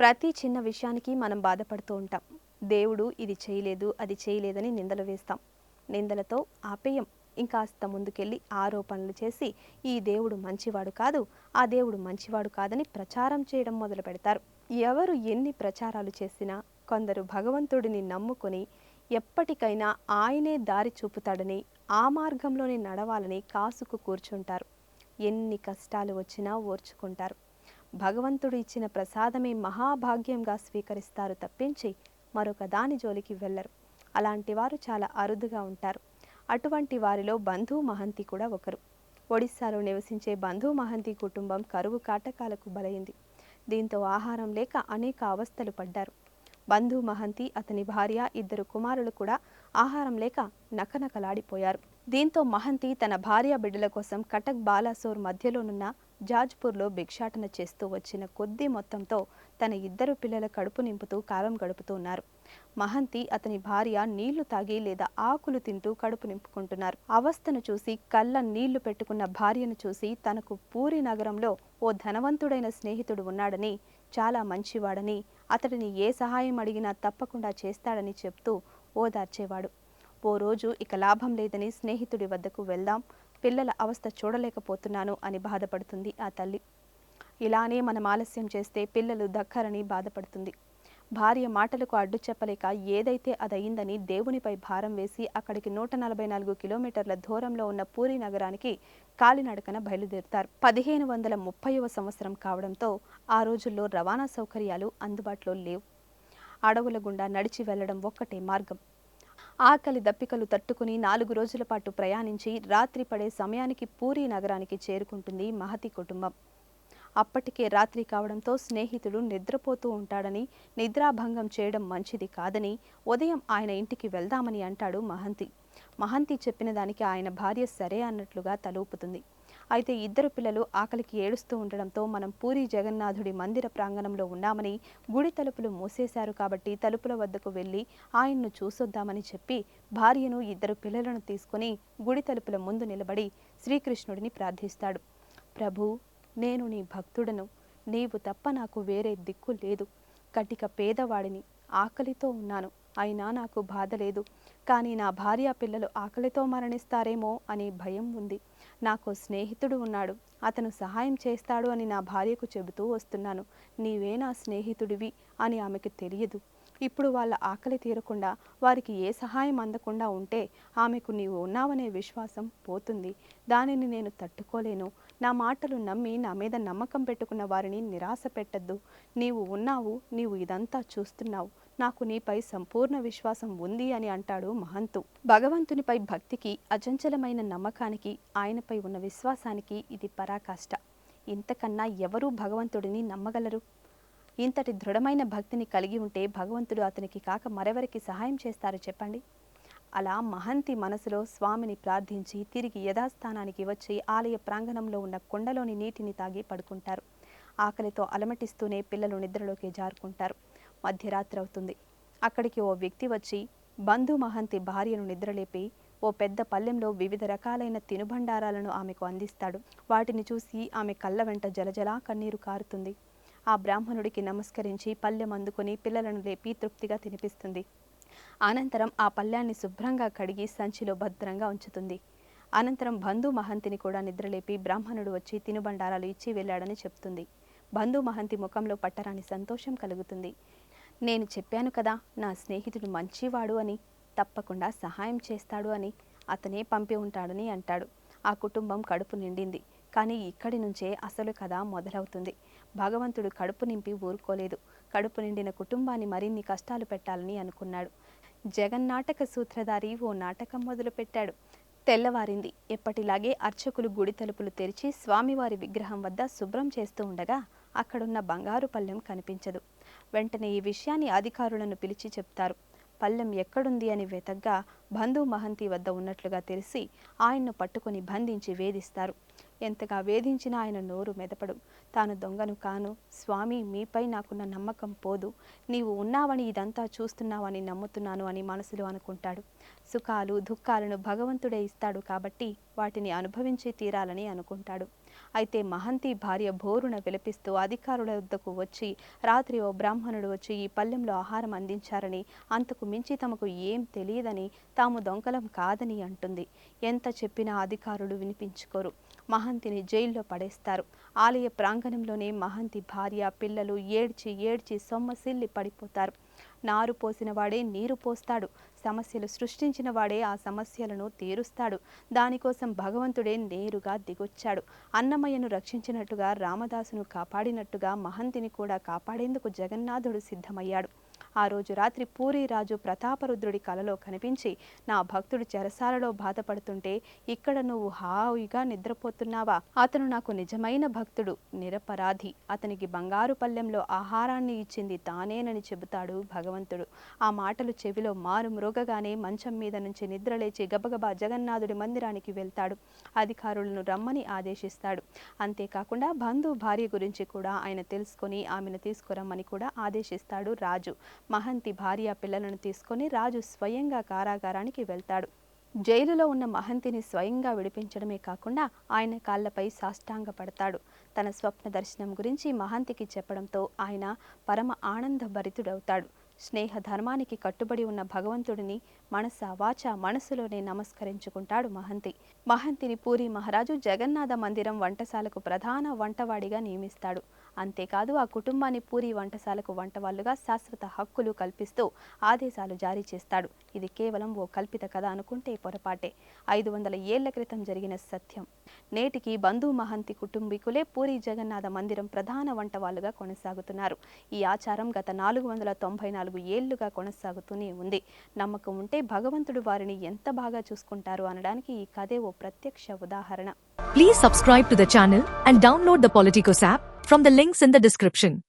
ప్రతి చిన్న విషయానికి మనం బాధపడుతూ ఉంటాం. దేవుడు ఇది చేయలేదు, అది చేయలేదని నిందలు వేస్తాం. నిందలతో ఆపేయం. ఇంకాస్త ముందుకెళ్ళి ఆరోపణలు చేసి ఈ దేవుడు మంచివాడు కాదు, ఆ దేవుడు మంచివాడు కాదని ప్రచారం చేయడం మొదలు పెడతారు. ఎవరు ఎన్ని ప్రచారాలు చేసినా కొందరు భగవంతుడిని నమ్ముకొని ఎప్పటికైనా ఆయనే దారి చూపుతాడని, ఆ మార్గంలోనే నడవాలని కాసుకు కూర్చుంటారు. ఎన్ని కష్టాలు వచ్చినా ఓర్చుకుంటారు. భగవంతుడు ఇచ్చిన ప్రసాదమే మహాభాగ్యంగా స్వీకరిస్తారు తప్పించి మరొక దాని జోలికి వెళ్ళరు. అలాంటి వారు చాలా అరుదుగా ఉంటారు. అటువంటి వారిలో బంధు మహంతి కూడా ఒకరు. ఒడిస్సాలో నివసించే బంధు మహంతి కుటుంబం కరువు కాటకాలకు బలైంది. దీంతో ఆహారం లేక అనేక అవస్థలు పడ్డారు. బంధు మహంతి, అతని భార్య, 2 కుమారులు కూడా ఆహారం లేక నకనకలాడిపోయారు. దీంతో మహంతి తన భార్య బిడ్డల కోసం కటక్ బాలాసోర్ మధ్యలోనున్న జాజ్పూర్లో భిక్షాటన చేస్తూ వచ్చిన కొద్ది మొత్తంతో తన 2 పిల్లల కడుపు నింపుతూ కాలం గడుపుతూ ఉన్నారు. మహంతి, అతని భార్య నీళ్లు తాగి లేదా ఆకులు తింటూ కడుపు నింపుకుంటున్నారు. అవస్థను చూసి కళ్ళ నీళ్లు పెట్టుకున్న భార్యను చూసి తనకు పూరి నగరంలో ఓ ధనవంతుడైన స్నేహితుడు ఉన్నాడని, చాలా మంచివాడని, అతడిని ఏ సహాయం అడిగినా తప్పకుండా చేస్తాడని చెప్తూ ఓదార్చేవాడు. ఓ రోజు ఇక లాభం లేదని స్నేహితుడి వద్దకు వెళ్దాం, పిల్లల అవస్థ చూడలేకపోతున్నాను అని బాధపడుతుంది ఆ తల్లి. ఇలానే మనం ఆలస్యం చేస్తే పిల్లలు దక్కరని బాధపడుతుంది. భార్య మాటలకు అడ్డు చెప్పలేక ఏదైతే అదయిందని దేవునిపై భారం వేసి అక్కడికి 144 కిలోమీటర్ల దూరంలో ఉన్న పూరి నగరానికి కాలినడకన బయలుదేరుతారు. 1530వ సంవత్సరం కావడంతో ఆ రోజుల్లో రవాణా సౌకర్యాలు అందుబాటులో లేవు. అడవుల గుండా నడిచి వెళ్లడం ఒక్కటే మార్గం. ఆకలి దప్పికలు తట్టుకుని 4 రోజుల పాటు ప్రయాణించి రాత్రి పడే సమయానికి పూరి నగరానికి చేరుకుంటుంది మహతి కుటుంబం. అప్పటికే రాత్రి కావడంతో స్నేహితుడు నిద్రపోతూ ఉంటాడని, నిద్రాభంగం చేయడం మంచిది కాదని, ఉదయం ఆయన ఇంటికి వెళ్దామని అంటాడు మహంతి. మహంతి చెప్పిన దానికి ఆయన భార్య సరే అన్నట్లుగా తలూపుతుంది. అయితే 2 పిల్లలు ఆకలికి ఏడుస్తూ ఉండడంతో మనం పూరి జగన్నాథుడి మందిర ప్రాంగణంలో ఉన్నామని, గుడి తలుపులు మూసేశారు కాబట్టి తలుపుల వద్దకు వెళ్ళి ఆయన్ను చూసొద్దామని చెప్పి భార్యను 2 పిల్లలను తీసుకుని గుడి తలుపుల ముందు నిలబడి శ్రీకృష్ణుడిని ప్రార్థిస్తాడు. ప్రభూ, నేను నీ భక్తుడను. నీవు తప్ప నాకు వేరే దిక్కు లేదు. కటిక పేదవాడిని, ఆకలితో ఉన్నాను. అయినా నాకు బాధ లేదు. కానీ నా భార్య పిల్లలు ఆకలితో మరణిస్తారేమో అనే భయం ఉంది. నాకు స్నేహితుడు ఉన్నాడు, అతను సహాయం చేస్తాడు అని నా భార్యకు చెబుతూ వస్తున్నాను. నీవే నా స్నేహితుడివి అని ఆమెకు తెలియదు. ఇప్పుడు వాళ్ళ ఆకలి తీరకుండా, వారికి ఏ సహాయం అందకుండా ఉంటే ఆమెకు నీవు ఉన్నావనే విశ్వాసం పోతుంది. దానిని నేను తట్టుకోలేను. నా మాటలు నమ్మి నా మీద నమ్మకం పెట్టుకున్న వారిని నిరాశ పెట్టద్దు. నీవు ఉన్నావు, నీవు ఇదంతా చూస్తున్నావు. నాకు నీపై సంపూర్ణ విశ్వాసం ఉంది అని అంటాడు మహంతు. భగవంతునిపై భక్తికి, అచంచలమైన నమ్మకానికి, ఆయనపై ఉన్న విశ్వాసానికి ఇది పరాకాష్ట. ఇంతకన్నా ఎవరూ భగవంతుడిని నమ్మగలరు? ఇంతటి దృఢమైన భక్తిని కలిగి ఉంటే భగవంతుడు అతనికి కాక మరెవరికి సహాయం చేస్తారు చెప్పండి? అలా మహంతి మనసులో స్వామిని ప్రార్థించి తిరిగి యథాస్థానానికి వచ్చి ఆలయ ప్రాంగణంలో ఉన్న కుండలోని నీటిని తాగి పడుకుంటారు. ఆకలితో అలమటిస్తూనే పిల్లలు నిద్రలోకి జారుకుంటారు. మధ్యరాత్రి అవుతుంది. అక్కడికి ఓ వ్యక్తి వచ్చి బంధు మహంతి భార్యను నిద్రలేపి ఓ పెద్ద పళ్ళెంలో వివిధ రకాలైన తినుబండారాలను ఆమెకు అందిస్తాడు. వాటిని చూసి ఆమె కళ్ళ వెంట జలజలా కన్నీరు కారుతుంది. ఆ బ్రాహ్మణుడికి నమస్కరించి పళ్ళెం అందుకొని పిల్లలను లేపి తృప్తిగా తినిపిస్తుంది. అనంతరం ఆ పళ్ళాన్ని శుభ్రంగా కడిగి సంచిలో భద్రంగా ఉంచుతుంది. అనంతరం బంధు మహంతిని కూడా నిద్రలేపి బ్రాహ్మణుడు వచ్చి తినుబండారాలు ఇచ్చి వెళ్ళాడని చెప్తుంది. బంధు మహంతి ముఖంలో పట్టరాని సంతోషం కలుగుతుంది. నేను చెప్పాను కదా, నా స్నేహితుడు మంచివాడు అని, తప్పకుండా సహాయం చేస్తాడు అని, అతనే పంపి ఉంటాడని అంటాడు. ఆ కుటుంబం కడుపు నిండింది. కానీ ఇక్కడి నుంచే అసలు కథ మొదలవుతుంది. భగవంతుడు కడుపు నింపి ఊరుకోలేదు. కడుపు నిండిన కుటుంబాన్ని మరిన్ని కష్టాలు పెట్టాలని అనుకున్నాడు. జగన్నాటక సూత్రధారి ఓ నాటకం మొదలుపెట్టాడు. తెల్లవారింది. ఎప్పటిలాగే అర్చకులు గుడి తలుపులు తెరిచి స్వామివారి విగ్రహం వద్ద శుభ్రం చేస్తూ ఉండగా అక్కడున్న బంగారు పళ్ళెం కనిపించదు. వెంటనే ఈ విషయాన్ని అధికారులను పిలిచి చెప్తారు. పళ్ళెం ఎక్కడుంది అని వెతగ్గా బంధు మహంతి వద్ద ఉన్నట్లుగా తెలిసి ఆయన్ను పట్టుకొని బంధించి వేధిస్తారు. ఎంతగా వేధించినా ఆయన నోరు మెదపడు. తాను దొంగను కాను, స్వామి మీపై నాకున్న నమ్మకం పోదు, నీవు ఉన్నావని ఇదంతా చూస్తున్నావని నమ్ముతున్నాను అని మనసులో అనుకుంటాడు. సుఖాలు దుఃఖాలను భగవంతుడే ఇస్తాడు కాబట్టి వాటిని అనుభవించి తీరాలని అనుకుంటాడు. అయితే మహంతి భార్య బోరున విలపిస్తూ అధికారుల వద్దకు వచ్చి రాత్రి ఓ బ్రాహ్మణుడు వచ్చి ఈ పల్లెంలో ఆహారం అందించారని, అంతకు మించి తమకు ఏం తెలియదని, తాము దొంగలం కాదని అంటుంది. ఎంత చెప్పినా అధికారులు వినిపించుకోరు. మహంతిని జైల్లో పడేస్తారు. ఆలయ ప్రాంగణంలోనే మహంతి భార్య పిల్లలు ఏడ్చి ఏడ్చి సొమ్మసిల్లి పడిపోతారు. నారు పోసిన వాడే నీరు పోస్తాడు. సమస్యలు సృష్టించిన వాడే ఆ సమస్యలను తీరుస్తాడు. దానికోసం భగవంతుడే నేరుగా దిగొచ్చాడు. అన్నమయ్యను రక్షించినట్టుగా, రామదాసును కాపాడినట్టుగా మహంతిని కూడా కాపాడేందుకు జగన్నాథుడు సిద్ధమయ్యాడు. ఆ రోజు రాత్రి పూరీ రాజు ప్రతాపరుద్రుడి కలలో కనిపించి, నా భక్తుడు చెరసాలలో బాధపడుతుంటే ఇక్కడ నువ్వు హాయిగా నిద్రపోతున్నావా? అతను నాకు నిజమైన భక్తుడు, నిరపరాధి. అతనికి బంగారు పల్లెంలో ఆహారాన్ని ఇచ్చింది తానేనని చెబుతాడు భగవంతుడు. ఆ మాటలు చెవిలో మారు మ్రోగగానే మంచం మీద నుంచి నిద్రలేచి గబగబా జగన్నాథుడి మందిరానికి వెళ్తాడు. అధికారులను రమ్మని ఆదేశిస్తాడు. అంతేకాకుండా బంధు భార్య గురించి కూడా ఆయన తెలుసుకొని ఆమెను తీసుకురమ్మని కూడా ఆదేశిస్తాడు రాజు. మహంతి భార్య పిల్లలను తీసుకొని రాజు స్వయంగా కారాగారానికి వెళ్తాడు. జైలులో ఉన్న మహంతిని స్వయంగా విడిపించడమే కాకుండా ఆయన కాళ్లపై సాష్టాంగపడతాడు. తన స్వప్న దర్శనం గురించి మహంతికి చెప్పడంతో ఆయన పరమ ఆనంద భరితుడవుతాడు. స్నేహ ధర్మానికి కట్టుబడి ఉన్న భగవంతుడిని మనస వాచ మనసులోనే నమస్కరించుకుంటాడు మహంతి. మహంతిని పూరి మహారాజు జగన్నాథ మందిరం వంటశాలకు ప్రధాన వంటవాడిగా నియమిస్తాడు. అంతేకాదు ఆ కుటుంబాన్ని పూరి వంటశాలకు వంటవాళ్లుగా శాశ్వత హక్కులు కల్పిస్తూ ఆదేశాలు జారీ చేస్తాడు. ఇది కేవలం ఓ కల్పిత కథ అనుకుంటే పొరపాటే. 500 ఏళ్ల క్రితం జరిగిన సత్యం. నేటికి బంధు మహంతి కుటుంబీకులే పూరి జగన్నాథ మందిరం ప్రధాన వంటవాళ్లుగా కొనసాగుతున్నారు. ఈ ఆచారం గత 494 ఏళ్లుగా కొనసాగుతూనే ఉంది. నమ్మకం ఉంటే భగవంతుడు వారిని ఎంత బాగా చూసుకుంటారు అనడానికి ఈ కథే ఓ ప్రత్యక్ష ఉదాహరణ. Please subscribe to the channel and download the Politicos app from the links in the description.